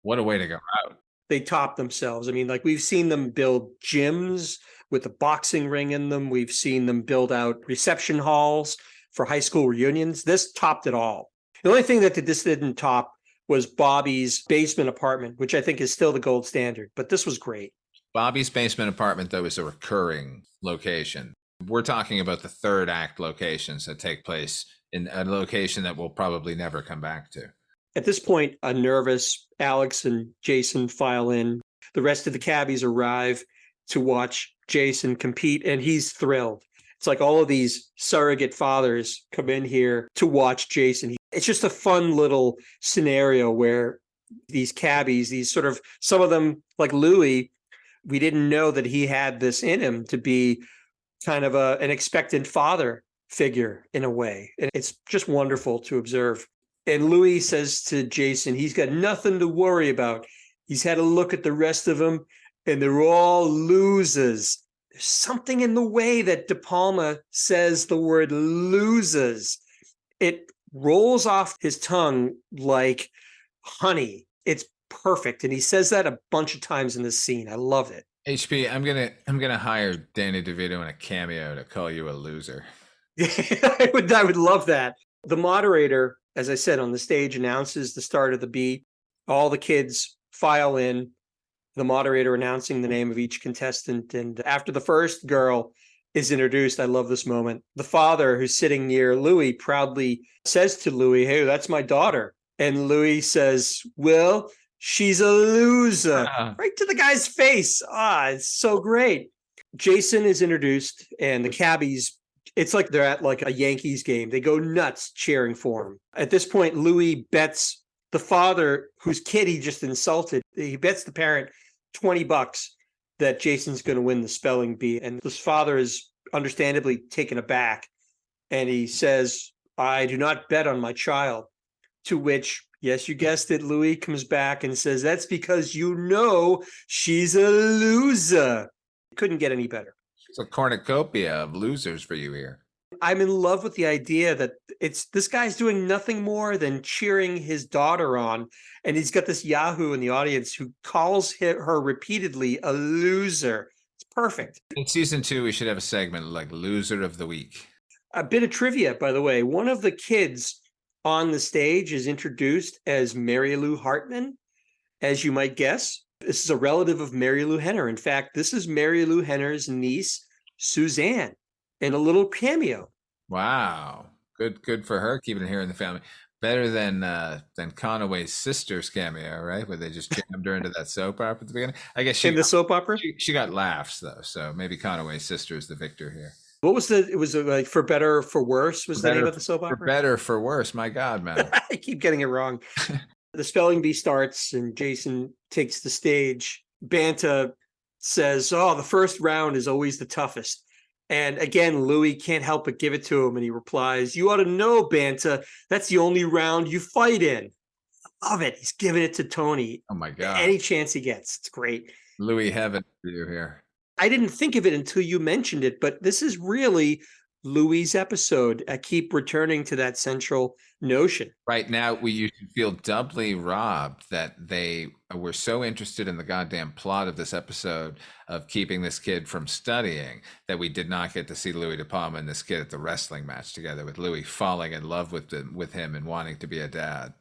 What a way to go out. They top themselves. I mean, like, we've seen them build gyms with a boxing ring in them. We've seen them build out reception halls for high school reunions. This topped it all. The only thing that this didn't top was Bobby's basement apartment, which I think is still the gold standard, but this was great. Bobby's basement apartment, though, is a recurring location. We're talking about the third act locations that take place in a location that we'll probably never come back to. At this point, a nervous Alex and Jason file in. The rest of the cabbies arrive to watch Jason compete, and he's thrilled. It's like all of these surrogate fathers come in here to watch Jason. It's just a fun little scenario where these cabbies, these sort of, some of them like Louie, we didn't know that he had this in him to be kind of an expectant father figure in a way. And it's just wonderful to observe. And Louie says to Jason, he's got nothing to worry about. He's had a look at the rest of them, and they're all losers. There's something in the way that De Palma says the word losers. It rolls off his tongue like honey. It's perfect. And he says that a bunch of times in this scene. I love it. HP, I'm gonna hire Danny DeVito in a cameo to call you a loser. I would love that. The moderator, as I said, on the stage announces the start of the beat. All the kids file in, the moderator announcing the name of each contestant. And after the first girl is introduced, I love this moment. The father, who's sitting near Louie, proudly says to Louie, "Hey, that's my daughter." And Louie says, "Well, she's a loser." Right to the guy's face. It's so great. Jason is introduced and the cabbies, it's like they're at like a Yankees game. They go nuts cheering for him. At this point, Louie bets the father, whose kid he just insulted, he bets the parent $20 that Jason's going to win the spelling bee. And this father is understandably taken aback. And he says, I do not bet on my child. To which, yes, you guessed it, Louie comes back and says, that's because you know she's a loser. Couldn't get any better. It's a cornucopia of losers for you here. I'm in love with the idea that this guy's doing nothing more than cheering his daughter on. And he's got this Yahoo in the audience who calls her repeatedly a loser. It's perfect. In season 2, we should have a segment like Loser of the Week. A bit of trivia, by the way. One of the kids on the stage is introduced as Mary Lou Hartman, as you might guess. This is a relative of Mary Lou Henner. In fact, this is Mary Lou Henner's niece, Suzanne, in a little cameo. Wow. Good for her, keeping it here in the family. Better than Conaway's sister's cameo, right? Where they just jammed her into that soap opera at the beginning. I guess the soap opera? She got laughs, though. So maybe Conaway's sister is the victor here. What was it was like For Better or For Worse was the name of the soap opera? For Better, For Worse. My God, man. I keep getting it wrong. The spelling bee starts and Jason takes the stage. Banta says, the first round is always the toughest. And again, Louie can't help but give it to him. And he replies, you ought to know, Banta, that's the only round you fight in. I love it. He's giving it to Tony. Oh, my God. Any chance he gets. It's great. Louie heaven for you here. I didn't think of it until you mentioned it, but this is really Louie's episode. I keep returning to that central notion. Right now, you should feel doubly robbed that they were so interested in the goddamn plot of this episode of keeping this kid from studying that we did not get to see Louie De Palma and this kid at the wrestling match together, with Louie falling in love with him and wanting to be a dad.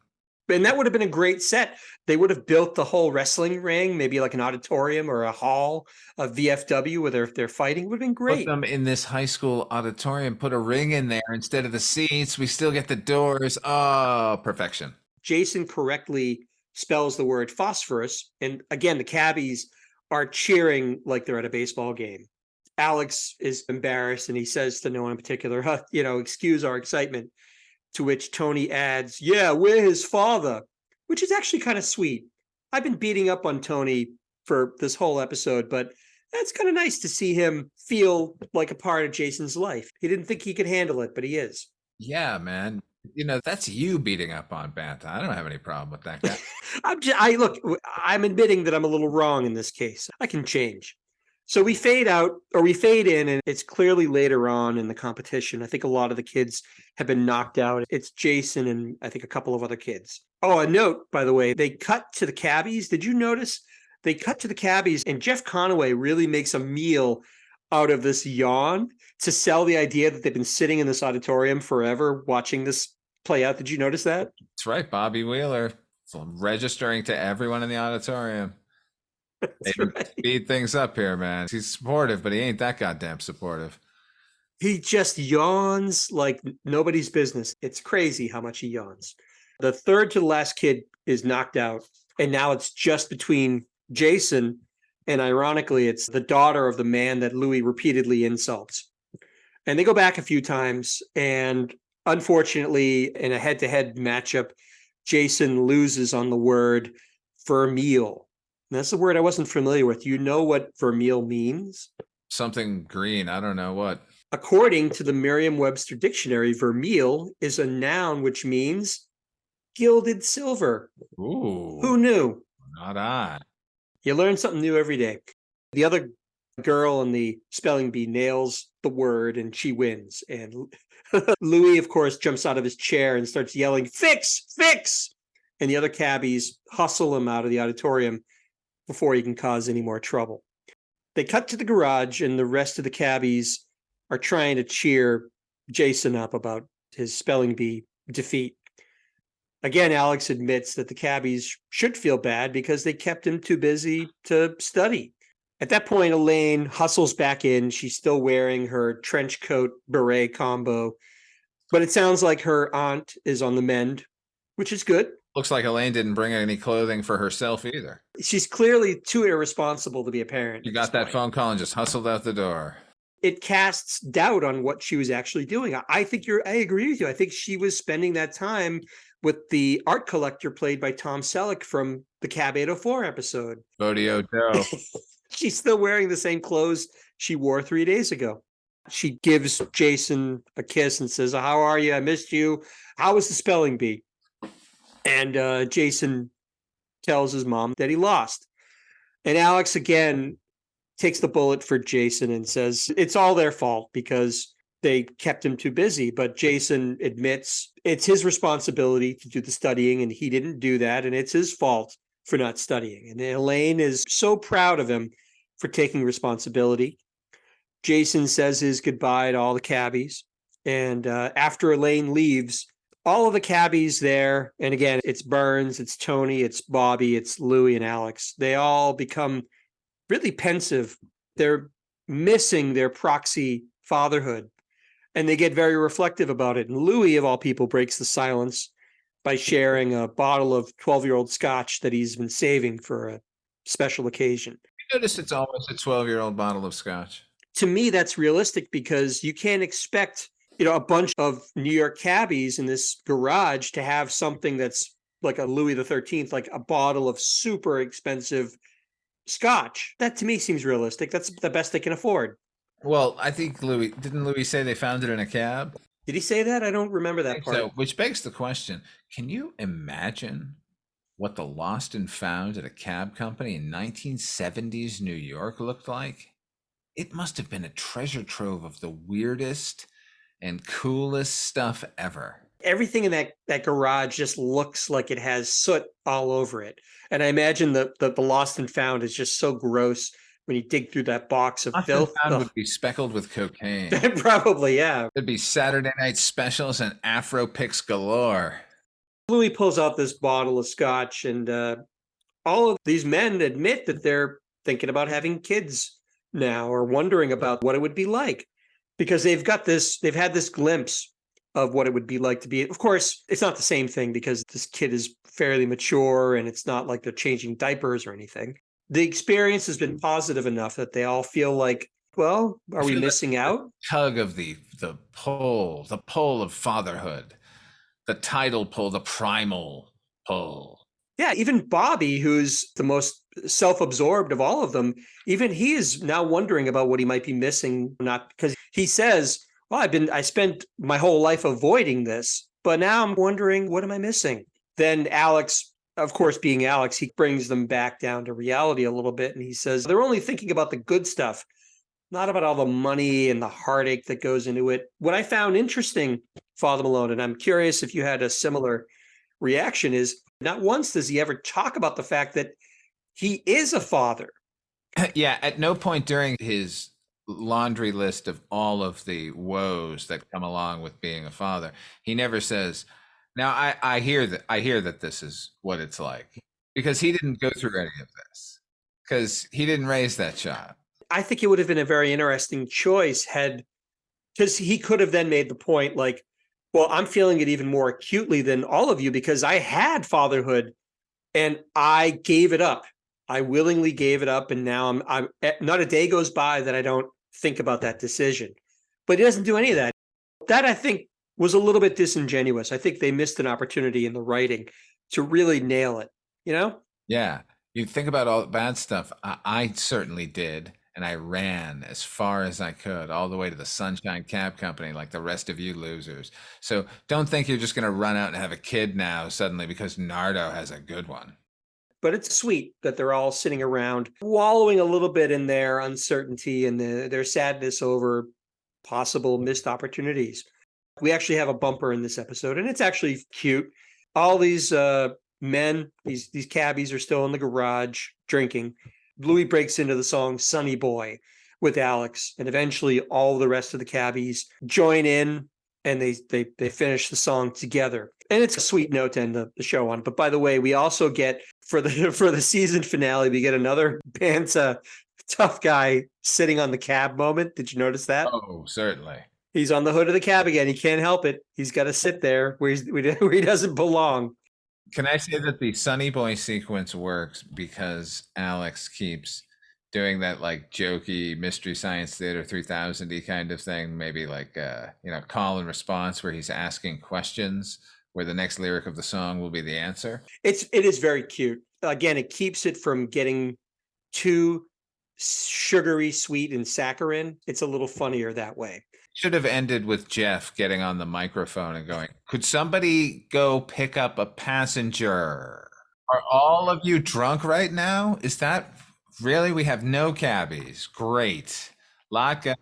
And that would have been a great set. They would have built the whole wrestling ring, maybe like an auditorium or a hall of VFW where they're fighting. It would have been great. Put them in this high school auditorium, put a ring in there instead of the seats. We still get the doors. Oh, perfection. Jason correctly spells the word phosphorus. And again, the cabbies are cheering like they're at a baseball game. Alex is embarrassed and he says to no one in particular, excuse our excitement. To which Tony adds, yeah, we're his father, which is actually kind of sweet. I've been beating up on Tony for this whole episode, but it's kind of nice to see him feel like a part of Jason's life. He didn't think he could handle it, but he is. Yeah, man. That's you beating up on Banta. I don't have any problem with that guy. I'm admitting that I'm a little wrong in this case. I can change. So we fade in, and it's clearly later on in the competition. I think a lot of the kids have been knocked out. It's Jason and I think a couple of other kids. Oh, a note, by the way, they cut to the cabbies. Did you notice? They cut to the cabbies, and Jeff Conaway really makes a meal out of this yawn to sell the idea that they've been sitting in this auditorium forever watching this play out. Did you notice that? That's right. Bobby Wheeler registering to everyone in the auditorium. They right. Speed things up here, man. He's supportive, but he ain't that goddamn supportive. He just yawns like nobody's business. It's crazy how much he yawns. The third to the last kid is knocked out, and now it's just between Jason and, ironically, it's the daughter of the man that Louie repeatedly insults. And they go back a few times, and unfortunately, in a head-to-head matchup, Jason loses on the word vermeil. That's the word I wasn't familiar with. You know what vermeil means? Something green. I don't know what. According to the Merriam-Webster dictionary, vermeil is a noun which means gilded silver. Ooh. Who knew? Not I. You learn something new every day. The other girl in the spelling bee nails the word and she wins. And Louie, of course, jumps out of his chair and starts yelling, fix, fix. And the other cabbies hustle him out of the auditorium before he can cause any more trouble. They cut to the garage, and the rest of the cabbies are trying to cheer Jason up about his spelling bee defeat. Again, Alex admits that the cabbies should feel bad because they kept him too busy to study. At that point, Elaine hustles back in. She's still wearing her trench coat beret combo, but it sounds like her aunt is on the mend, which is good. Looks like Elaine didn't bring any clothing for herself either. She's clearly too irresponsible to be a parent. You got that phone call and just hustled out the door. It casts doubt on what she was actually doing. I agree with you. I think she was spending that time with the art collector played by Tom Selleck from the Cab 804 episode. Bodio Joe. She's still wearing the same clothes she wore 3 days ago. She gives Jason a kiss and says, "How are you? I missed you. How was the spelling bee?" And Jason tells his mom that he lost. And Alex again takes the bullet for Jason and says it's all their fault because they kept him too busy. But Jason admits it's his responsibility to do the studying and he didn't do that. And it's his fault for not studying. And Elaine is so proud of him for taking responsibility. Jason says his goodbye to all the cabbies. And after Elaine leaves, all of the cabbies there, and again, it's Burns, it's Tony, it's Bobby, it's Louie and Alex. They all become really pensive. They're missing their proxy fatherhood, and they get very reflective about it. And Louie, of all people, breaks the silence by sharing a bottle of 12-year-old scotch that he's been saving for a special occasion. You notice it's always a 12-year-old bottle of scotch. To me, that's realistic because you can't expect, a bunch of New York cabbies in this garage to have something that's like a Louis the 13th, like a bottle of super expensive scotch. That to me seems realistic. That's the best they can afford. Well, I think didn't Louis say they found it in a cab? Did he say that? I don't remember that part. So, which begs the question, can you imagine what the lost and found at a cab company in 1970s New York looked like? It must have been a treasure trove of the weirdest and coolest stuff ever. Everything in that garage just looks like it has soot all over it. And I imagine the lost and found is just so gross when you dig through that box of filth. Found would be speckled with cocaine. Probably, yeah. There'd be Saturday night specials and Afro picks galore. Louis pulls out this bottle of scotch, and all of these men admit that they're thinking about having kids now or wondering about what it would be like because they've had this glimpse of what it would be like to be. Of course, it's not the same thing because this kid is fairly mature and it's not like they're changing diapers or anything. The experience has been positive enough that they all feel like, well, are we missing out? Tug of the pull of fatherhood, the tidal pull, the primal pull. Yeah, even Bobby, who's the most self-absorbed of all of them, even he is now wondering about what he might be missing. Not because he says, well, I spent my whole life avoiding this, but now I'm wondering, what am I missing? Then Alex, of course, being Alex, he brings them back down to reality a little bit. And he says, they're only thinking about the good stuff, not about all the money and the heartache that goes into it. What I found interesting, Father Malone, and I'm curious if you had a similar reaction, is not once does he ever talk about the fact that he is a father. Yeah, at no point during his laundry list of all of the woes that come along with being a father, he never says, now I hear that this is what it's like, because he didn't go through any of this, because he didn't raise that child. I think it would have been a very interesting choice because he could have then made the point like, well, I'm feeling it even more acutely than all of you because I had fatherhood and I gave it up. I willingly gave it up. And now I'm not a day goes by that I don't think about that decision. But he doesn't do any of that. That, I think, was a little bit disingenuous. I think they missed an opportunity in the writing to really nail it, Yeah. You think about all the bad stuff. I certainly did. And I ran as far as I could all the way to the Sunshine Cab Company like the rest of you losers. So don't think you're just going to run out and have a kid now suddenly because Nardo has a good one. But it's sweet that they're all sitting around wallowing a little bit in their uncertainty and their sadness over possible missed opportunities. We actually have a bumper in this episode, and it's actually cute. All these men, these cabbies are still in the garage drinking. Louie breaks into the song Sunny Boy with Alex, and eventually all the rest of the cabbies join in and they finish the song together. And it's a sweet note to end the show on. But by the way, we also get for the season finale, we get another Banta tough guy sitting on the cab moment. Did you notice that? Oh, certainly. He's on the hood of the cab again. He can't help it. He's got to sit there where he doesn't belong. Can I say that the Sunny Boy sequence works because Alex keeps doing that like jokey Mystery Science Theater 3000-y kind of thing, maybe like call and response where he's asking questions where the next lyric of the song will be the answer. It is very cute. Again, it keeps it from getting too sugary, sweet, and saccharine. It's a little funnier that way. Should have ended with Jeff getting on the microphone and going, "Could somebody go pick up a passenger? Are all of you drunk right now? Is that really? We have no cabbies. Great. Latka."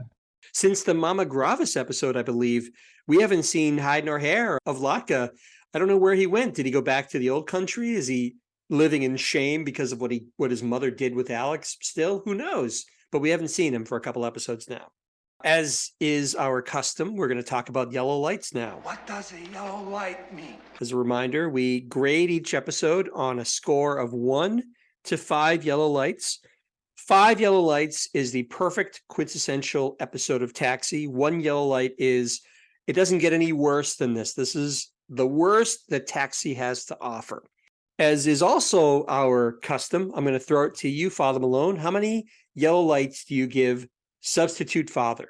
Since the Mama Gravis episode, I believe, we haven't seen hide nor hair of Latka. I don't know where he went. Did he go back to the old country? Is he living in shame because of what his mother did with Alex still? Who knows? But we haven't seen him for a couple episodes now. As is our custom, we're going to talk about yellow lights now. What does a yellow light mean? As a reminder, we grade each episode on a score of 1 to 5 yellow lights. 5 yellow lights is the perfect quintessential episode of Taxi. 1 yellow light is, it doesn't get any worse than this. This is the worst that Taxi has to offer. As is also our custom, I'm going to throw it to you, Father Malone. How many yellow lights do you give Substitute Father?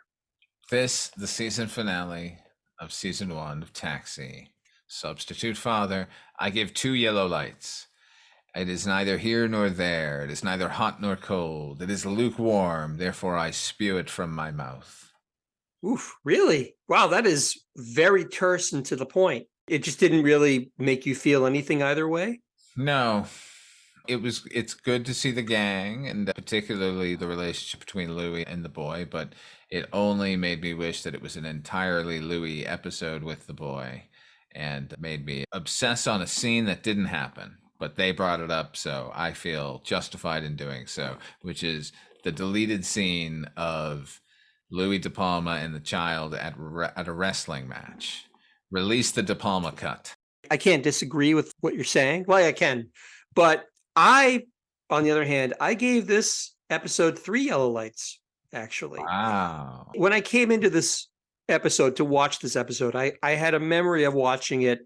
The season finale of season 1 of Taxi, Substitute Father, I give 2 yellow lights. It is neither here nor there. It is neither hot nor cold. It is lukewarm. Therefore, I spew it from my mouth. Oof, really? Wow, that is very terse and to the point. It just didn't really make you feel anything either way? No. It's good to see the gang, and particularly the relationship between Louie and the boy, but it only made me wish that it was an entirely Louie episode with the boy, and made me obsess on a scene that didn't happen. But they brought it up, so I feel justified in doing so, which is the deleted scene of Louie De Palma and the child at a wrestling match. Release the De Palma cut. I can't disagree with what you're saying. Well, I can. But I, on the other hand, I gave this episode 3 yellow lights, actually. Wow. When I came into this episode to watch this episode, I had a memory of watching it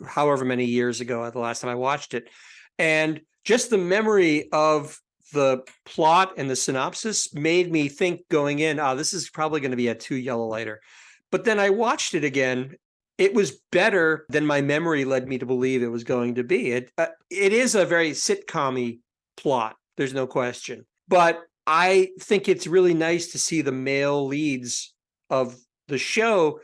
however many years ago, the last time I watched it. And just the memory of the plot and the synopsis made me think going in, this is probably going to be a 2 yellow lighter. But then I watched it again. It was better than my memory led me to believe it was going to be. It is a very sitcom-y plot. There's no question. But I think it's really nice to see the male leads of the show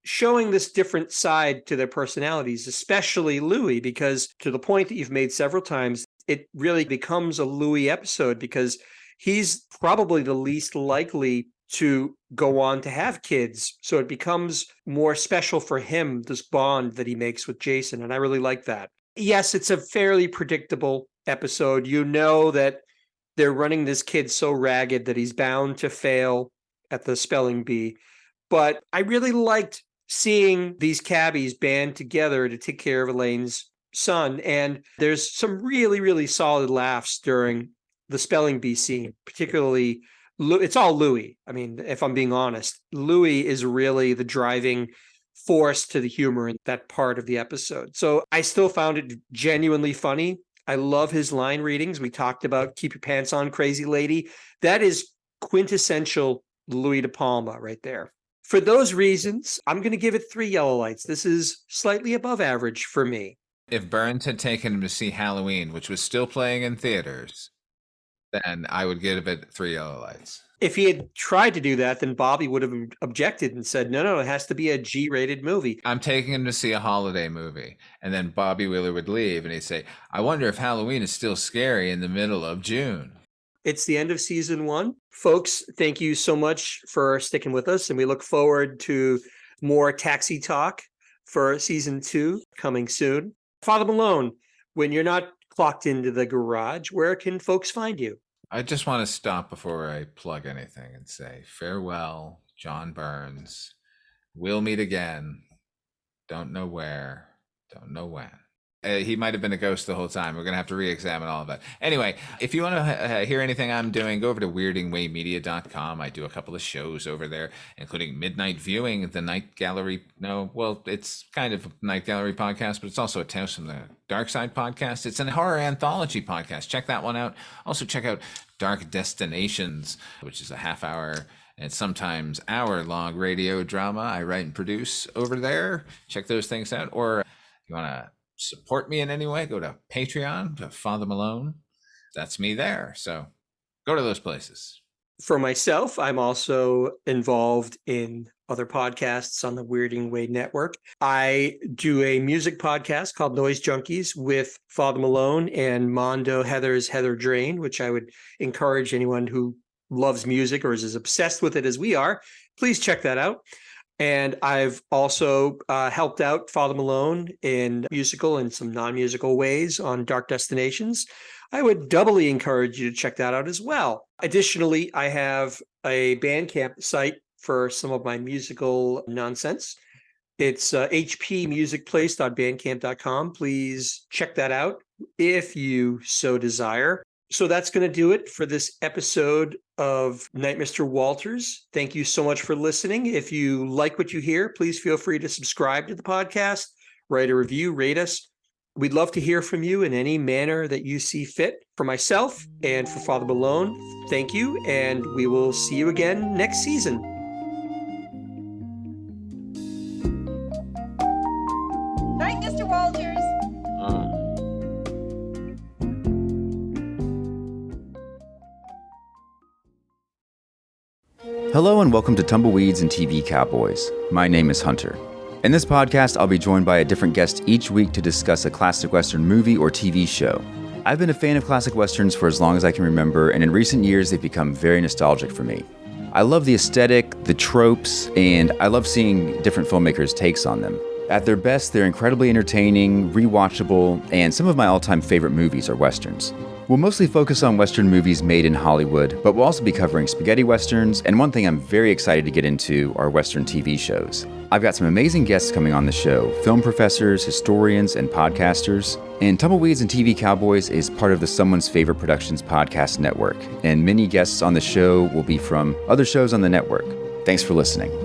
showing this different side to their personalities, especially Louie, because to the point that you've made several times, it really becomes a Louie episode because he's probably the least likely to go on to have kids. So it becomes more special for him, this bond that he makes with Jason. And I really like that. Yes, it's a fairly predictable episode. You know that they're running this kid so ragged that he's bound to fail at the spelling bee. But I really liked seeing these cabbies band together to take care of Elaine's son. And there's some really, really solid laughs during the spelling bee scene, particularly it's all Louie. I mean, if I'm being honest, Louie is really the driving force to the humor in that part of the episode. So I still found it genuinely funny. I love his line readings. We talked about keep your pants on, crazy lady. That is quintessential Louie De Palma right there. For those reasons, I'm going to give it 3 yellow lights. This is slightly above average for me. If Burns had taken him to see Halloween, which was still playing in theaters, then I would give it 3 yellow lights. If he had tried to do that, then Bobby would have objected and said, no, it has to be a G-rated movie. I'm taking him to see a holiday movie. And then Bobby Wheeler would leave and he'd say, I wonder if Halloween is still scary in the middle of June. It's the end of season 1. Folks, thank you so much for sticking with us. And we look forward to more Taxi talk for season 2 coming soon. Father Malone, when you're not clocked into the garage, where can folks find you? I just want to stop before I plug anything and say farewell, John Burns. We'll meet again. Don't know where, don't know when. He might have been a ghost the whole time. We're going to have to re-examine all of that. Anyway, if you want to hear anything I'm doing, go over to weirdingwaymedia.com. I do a couple of shows over there, including Midnight Viewing, the Night Gallery. No, well, it's kind of a Night Gallery podcast, but it's also a Tales from the Dark Side podcast. It's an horror anthology podcast. Check that one out. Also check out Dark Destinations, which is a half-hour and sometimes hour-long radio drama I write and produce over there. Check those things out. Or if you want to support me in any way, go to Patreon, to Father Malone. That's me there. So go to those places. For myself, I'm also involved in other podcasts on the Weirding Way Network. I do a music podcast called Noise Junkies with Father Malone and Mondo Heather's Heather Drain, which I would encourage anyone who loves music or is as obsessed with it as we are. Please check that out. And I've also helped out Father Malone in musical and some non-musical ways on Dark Destinations. I would doubly encourage you to check that out as well. Additionally, I have a Bandcamp site for some of my musical nonsense. It's hpmusicplace.bandcamp.com. Please check that out if you so desire. So that's going to do it for this episode of Night Mr. Walters. Thank you so much for listening. If you like what you hear, please feel free to subscribe to the podcast, write a review, rate us. We'd love to hear from you in any manner that you see fit. For myself and for Father Malone, thank you, and we will see you again next season. Night, Mr. Walters. Hello and welcome to Tumbleweeds and TV Cowboys. My name is Hunter. In this podcast, I'll be joined by a different guest each week to discuss a classic Western movie or TV show. I've been a fan of classic Westerns for as long as I can remember, and in recent years, they've become very nostalgic for me. I love the aesthetic, the tropes, and I love seeing different filmmakers' takes on them. At their best, they're incredibly entertaining, rewatchable, and some of my all-time favorite movies are Westerns. We'll mostly focus on Western movies made in Hollywood, but we'll also be covering spaghetti Westerns, and one thing I'm very excited to get into are Western TV shows. I've got some amazing guests coming on the show, film professors, historians, and podcasters. And Tumbleweeds and TV Cowboys is part of the Someone's Favorite Productions podcast network, and many guests on the show will be from other shows on the network. Thanks for listening.